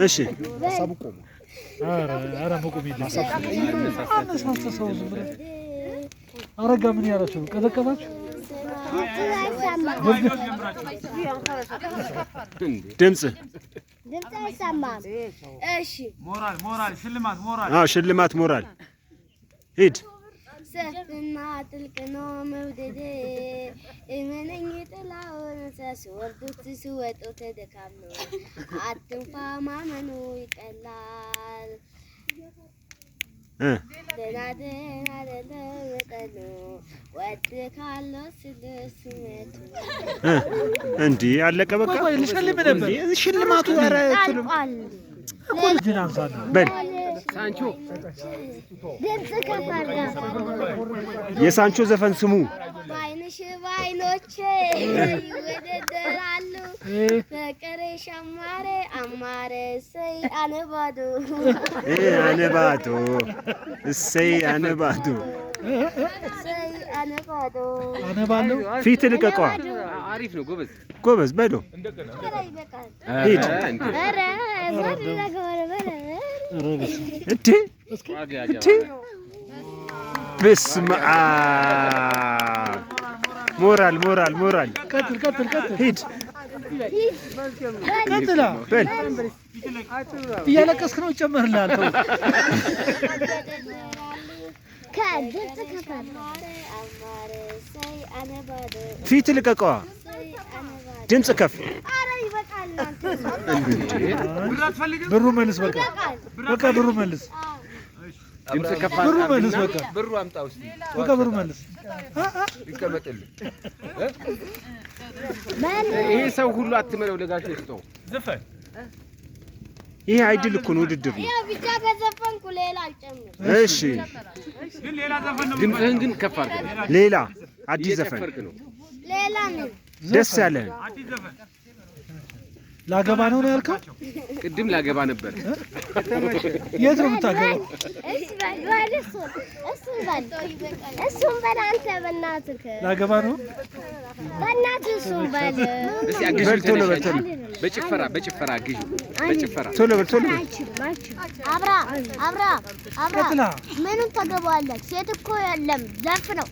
እሺ ሐሳቡ ቆሞ ኧረ መቆም የለም አነሳስተሰው ዝም ብለህ አረጋ ምን ያላችሁ ቀዘቀዛችሁ ድምጽ አይሰማም እሺ ሞራል ሽልማት ሞራል ሂድ ሰፍና ጥልቅ ነው መውደዴ እመነኝ ጥላውን ሲወርዱት ሲወጡ ተደካም ነው አትንፋ ማመኑ ይቀላል ደህና ለመጠኑ ወድ ካለው ስለስሜቱ እንዲህ አለቀ በቃ ልሸልም ነበር ሽልማቱ ኧረ በል ሳንቾ ድምጽ ከፈራ የሳንቾ ዘፈን ስሙ ባይንሽ ባይኖቼ ይወደደራሉ ፍቅርሽ አማረ እሰይ አነባዶ እሰይ አነባዶ አነባለሁ ፊት ልቀቀዋ አሪፍ ነው ጎበዝ በዶ ሂድ ኧረ እንዴ በስመ አብ ሞራል ቀጥል ሂድ ቀጥላ በል እያለቀስክ ነው ጨመርልሃል ተው ከድምጽ ከፈራ ፊት ልቀቀዋ ድምጽ ከፍ ኧረ ይበቃል ብሩ መልስ በቃ ብሩ መልስ ድምጽ ከፋ ብሩ መልስ በቃ ብሩ አምጣ ውስጥ በቃ ብሩ መልስ ይቀመጥልህ ይሄ ሰው ሁሉ አትመለው ለጋሽ ይስጠው ዘፈን ይሄ አይድል እኮ ነው ውድድር ነው ያው ብቻ ከዘፈንኩ ሌላ አልጨምር እሺ ግን ሌላ ዘፈን ነው ድምጽህን ግን ከፍ አድርገህ ሌላ አዲስ ዘፈን ሌላ ነው ደስ ያለህ አዲስ ዘፈን ላገባ ነው ያልከው ቅድም ላገባ ነበር የት ነው የምታገባው እሱም በል አንተ በእናትህ ላገባ ነው በእናትህ እሱም በል እስቲ አግዥ ቶሎ በጭፈራ አግዥ በጭፈራ ቶሎ በል አብራ ቀጥላ ምኑን ተገባዋለህ ሴት እኮ የለም ዘፍ ነው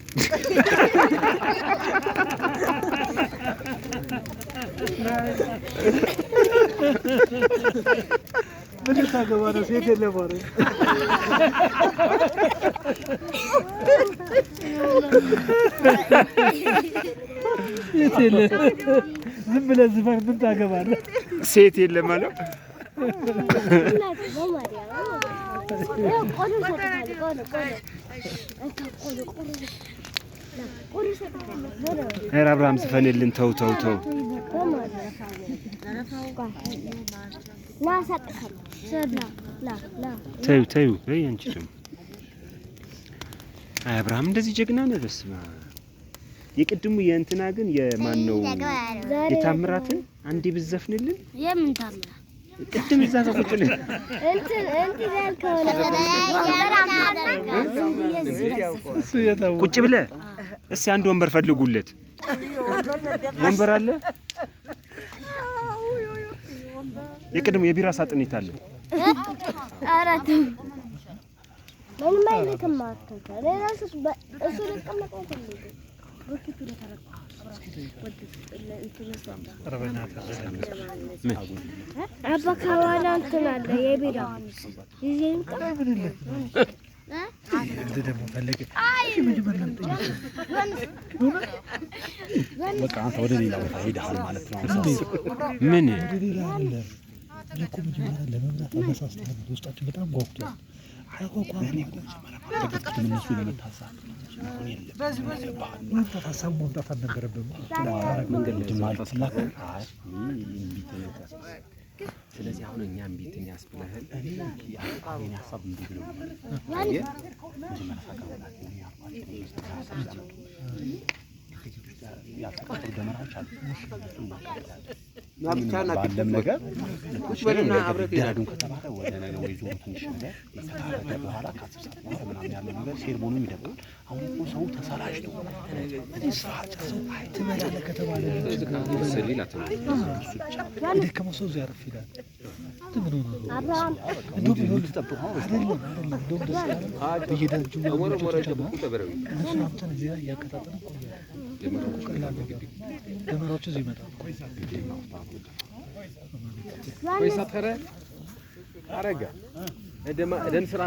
ምን ታገባ ነው ሴት የለም አይደል ሴት የለም ዝም ብለህ ዝፈን ምን ታገባለህ ሴት የለም ማለት ኧረ አብርሃም ዝፈንልን ተው ተዩ አንቺ ደግሞ አይ አብርሃም እንደዚህ ጀግና ነው በስመ አብ የቅድሙ የእንትና ግን የማን ነው የታምራትን አንዴ ብዘፍንልን የምን ታምራት ቅድም እዛ ተቆጥለ እንትን ያልከው ቁጭ ብለህ እስኪ አንድ ወንበር ፈልጉለት ወንበር አለ የቅድሙ የቢራ ሳጥን ይታለ አራት ምንም አይልክም አትንካ ለራሱ እሱ ልቀመጥ አይፈልግም ወጥቶ ለተረፈ አባ ከኋላ እንትን አለ የቢራ ይዤን ቀርብልኝ እንደ ደግሞ ፈለገ በቃ አንተ ወደ ሌላ ቦታ ሄደሃል ማለት ነው ምን ወደ ሌላ አለ ለኮ መጀመሪያ ለመብላት አነሳስተሃል ውስጣችን በጣም ጓጉቷል አይጓጓም ተከትተን እነሱ ለመታሳብ ማምጣት ሀሳቡ ማምጣት አልነበረብህም መንገድ ላይ ማለት ስላክ ስለዚህ አሁን እኛ እምቢትን ያስብለህል እኔ ሀሳብ እንዲህ ብለው መጀመሪያ ሳቀበላት ያልተቀጠሩ ደመራዎች አሉ ባለም ነገር ቁጭ በልና አብረህ ይዳዱን ከተባለ ወደ ነው ይዞሩ ትንሽ ነገር ከተባለ በኋላ ከአስር ሰዓት በኋላ ምናምን ያለው ነገር ሴርሞኒው ይደብቃል። አሁን እኮ ሰው ተሰራጭቶ ሰው ትበላለህ ከተባለ ሰሊላ የደከመው ሰው እዚያ ያረፍ ይላል። ምን ሆነ ነው አብርሃም እንደውም ተጠብቀው አይደለም እንደውም ደስ ያለ በየደረጃው እነሱ አምጥተን እዚህ ላይ እያቀጣጠልን ደመራዎቹ እዚህ ይመጣሉ። ወይስ አፈረ አረጋ ደም ስራ